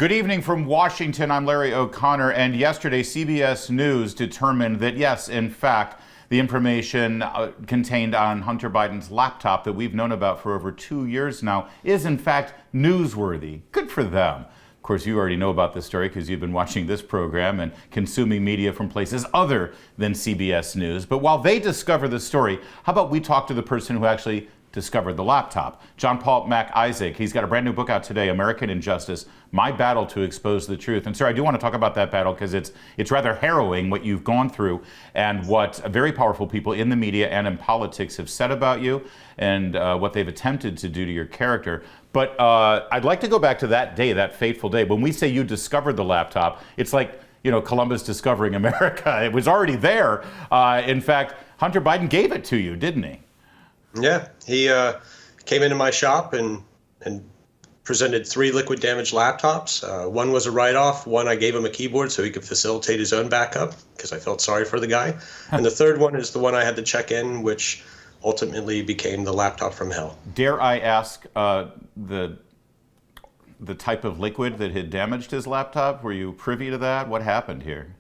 Good evening from Washington. I'm Larry O'Connor, and yesterday CBS News determined that, yes, in fact, the information contained on Hunter Biden's laptop that we've known about for over 2 years now is, in fact, newsworthy. Good for them. Of course, you already know about this story because you've been watching this program and consuming media from places other than CBS News. But while they discover the story, how about we talk to the person who actually discovered the laptop? John Paul Mac Isaac. He's got a brand new book out today, American Injustice, My Battle to Expose the Truth. And sir, I do want to talk about that battle because it's rather harrowing what you've gone through and what very powerful people in the media and in politics have said about you and what they've attempted to do to your character. But I'd like to go back to that day, that fateful day. When we say you discovered the laptop, it's like, you know, Columbus discovering America. It was already there. In fact, Hunter Biden gave it to you, didn't he? Yeah, he came into my shop and presented 3 liquid damaged laptops. One was a write-off. One, I gave him a keyboard so he could facilitate his own backup because I felt sorry for the guy. And the third one is the one I had to check in, which ultimately became the laptop from hell. Dare I ask the type of liquid that had damaged his laptop? Were you privy to that? What happened here?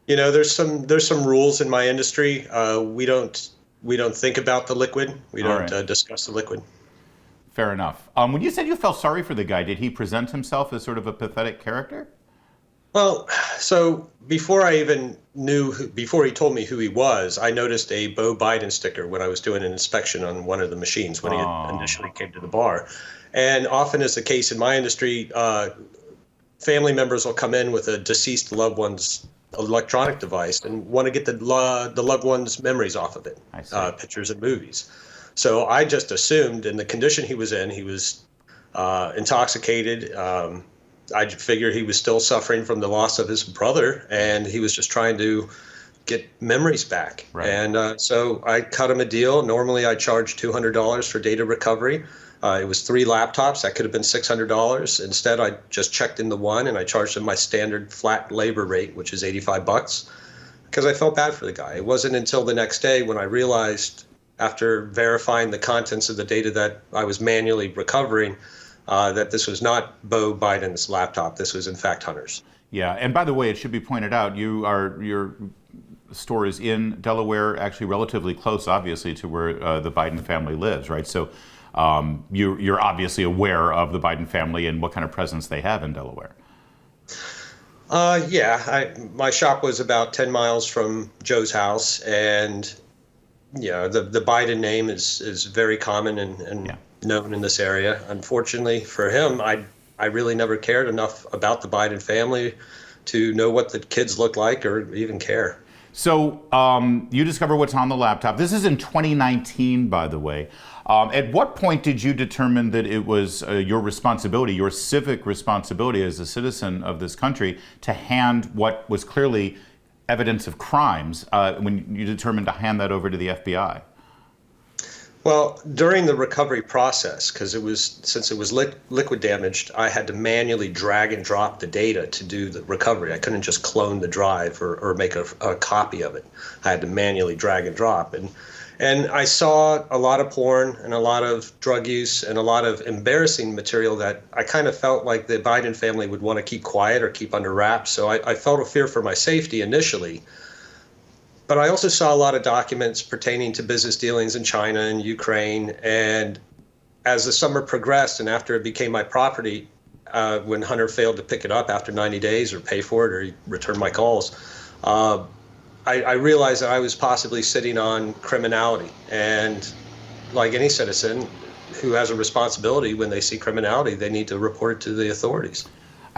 You know, there's some rules in my industry. We don't think about the liquid. We don't discuss the liquid. Fair enough. When you said you felt sorry for the guy, did he present himself as sort of a pathetic character? Well, so before he told me who he was, I noticed a Beau Biden sticker when I was doing an inspection on one of the machines when he initially came to the bar. And often is the case in my industry, family members will come in with a deceased loved one's electronic device and want to get the loved one's memories off of it, pictures and movies. So I just assumed in the condition he was in, he was intoxicated. I figured he was still suffering from the loss of his brother, and he was just trying to get memories back. Right. And so I cut him a deal. Normally I charge $200 for data recovery. It was 3 laptops. That could have been $600. Instead, I just checked in the one, and I charged him my standard flat labor rate, which is $85, because I felt bad for the guy. It wasn't until the next day when I realized, after verifying the contents of the data that I was manually recovering, that this was not Beau Biden's laptop. This was, in fact, Hunter's. Yeah, and by the way, it should be pointed out, your store is in Delaware, actually relatively close, obviously, to where the Biden family lives, right? So you're obviously aware of the Biden family and what kind of presence they have in Delaware. Yeah, my shop was about 10 miles from Joe's house, and the Biden name is very common and known in this area. Unfortunately for him, I really never cared enough about the Biden family to know what the kids look like or even care. So you discover what's on the laptop. This is in 2019, by the way. At what point did you determine that it was your responsibility, your civic responsibility as a citizen of this country, to hand what was clearly evidence of crimes when you determined to hand that over to the FBI? Well, during the recovery process, because since it was liquid damaged, I had to manually drag and drop the data to do the recovery. I couldn't just clone the drive or make a copy of it. I had to manually drag and drop. And I saw a lot of porn and a lot of drug use and a lot of embarrassing material that I kind of felt like the Biden family would want to keep quiet or keep under wraps. So I felt a fear for my safety initially. But I also saw a lot of documents pertaining to business dealings in China and Ukraine. And as the summer progressed and after it became my property, when Hunter failed to pick it up after 90 days or pay for it or he returned my calls, I realized that I was possibly sitting on criminality. And like any citizen who has a responsibility, when they see criminality, they need to report it to the authorities.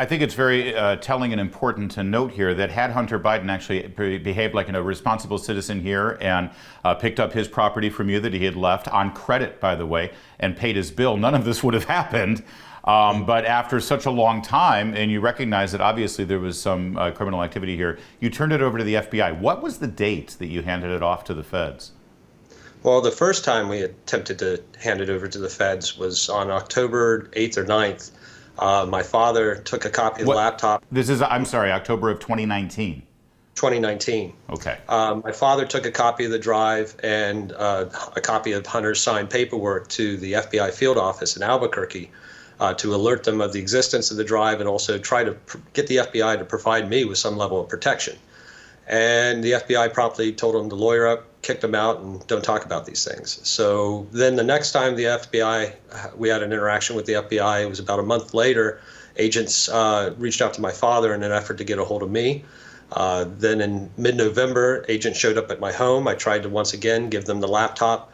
I think it's very telling and important to note here that had Hunter Biden actually behaved like a responsible citizen here and picked up his property from you that he had left on credit, by the way, and paid his bill, none of this would have happened. But after such a long time, and you recognize that obviously there was some criminal activity here, you turned it over to the FBI. What was the date that you handed it off to the feds? Well, the first time we attempted to hand it over to the feds was on October 8th or 9th. My father took a copy of the laptop. This is, I'm sorry, October of 2019. 2019. Okay. My father took a copy of the drive and a copy of Hunter's signed paperwork to the FBI field office in Albuquerque. to alert them of the existence of the drive and also try to get the FBI to provide me with some level of protection. And the FBI promptly told him to lawyer up, kicked him out, and don't talk about these things. So then the next time we had an interaction with the FBI, it was about a month later. Agents reached out to my father in an effort to get a hold of me. Then in mid-November, agents showed up at my home. I tried to once again give them the laptop.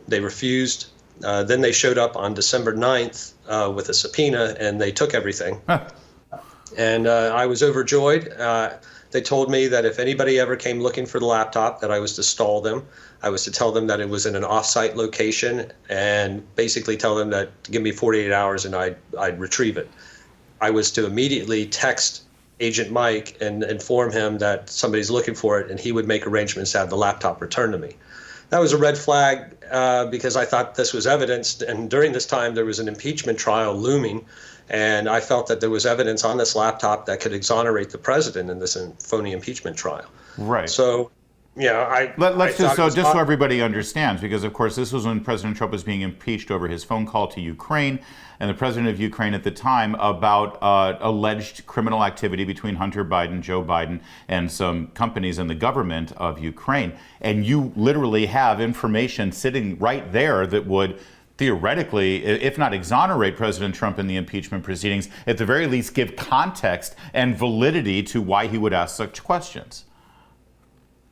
They refused. Then they showed up on December 9th with a subpoena, and they took everything. And I was overjoyed. They told me that if anybody ever came looking for the laptop, that I was to stall them. I was to tell them that it was in an off-site location and basically tell them that to give me 48 hours and I'd retrieve it. I was to immediately text Agent Mike and inform him that somebody's looking for it, and he would make arrangements to have the laptop returned to me. That was a red flag because I thought this was evidence, and during this time there was an impeachment trial looming, and I felt that there was evidence on this laptop that could exonerate the president in this phony impeachment trial. Right. So, yeah, just so everybody understands, because of course this was when President Trump was being impeached over his phone call to Ukraine, and the president of Ukraine at the time about alleged criminal activity between Hunter Biden, Joe Biden, and some companies in the government of Ukraine. And you literally have information sitting right there that would theoretically, if not exonerate President Trump in the impeachment proceedings, at the very least give context and validity to why he would ask such questions.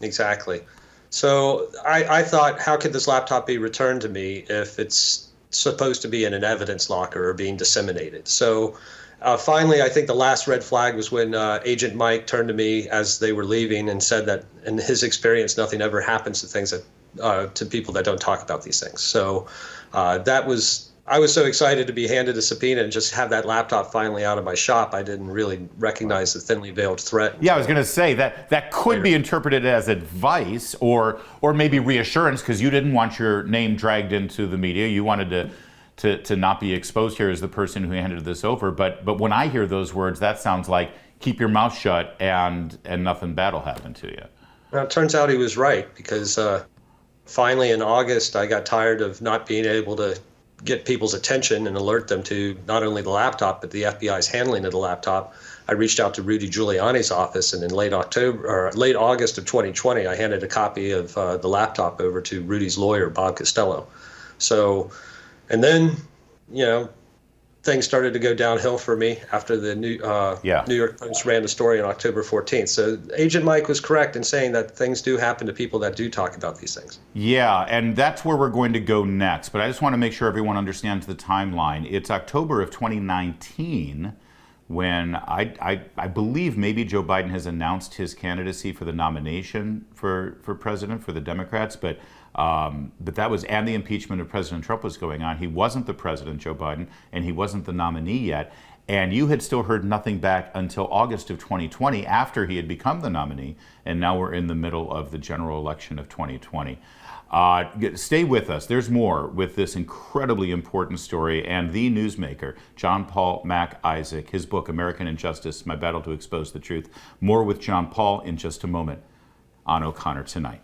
Exactly. So I thought, how could this laptop be returned to me if it's supposed to be in an evidence locker or being disseminated? So finally, I think the last red flag was when Agent Mike turned to me as they were leaving and said that in his experience, nothing ever happens to things that to people that don't talk about these things. So I was so excited to be handed a subpoena and just have that laptop finally out of my shop. I didn't really recognize the thinly veiled threat. Yeah, I was going to say that could be interpreted as advice or maybe reassurance, because you didn't want your name dragged into the media. You wanted to not be exposed here as the person who handed this over. But when I hear those words, that sounds like keep your mouth shut and nothing bad will happen to you. Well, it turns out he was right, because finally in August, I got tired of not being able to get people's attention and alert them to not only the laptop, but the FBI's handling of the laptop. I reached out to Rudy Giuliani's office, and in late August of 2020, I handed a copy of the laptop over to Rudy's lawyer, Bob Costello. So, and then, things started to go downhill for me after the New York Post ran the story on October 14th. So Agent Mike was correct in saying that things do happen to people that do talk about these things. Yeah, and that's where we're going to go next. But I just want to make sure everyone understands the timeline. It's October of 2019 when I believe maybe Joe Biden has announced his candidacy for the nomination for president for the Democrats, but that was, and the impeachment of President Trump was going on. He wasn't the president, Joe Biden, and he wasn't the nominee yet. And you had still heard nothing back until August of 2020 after he had become the nominee. And now we're in the middle of the general election of 2020. Stay with us. There's more with this incredibly important story and the newsmaker, John Paul Mac Isaac, his book, American Injustice, My Battle to Expose the Truth. More with John Paul in just a moment on O'Connor Tonight.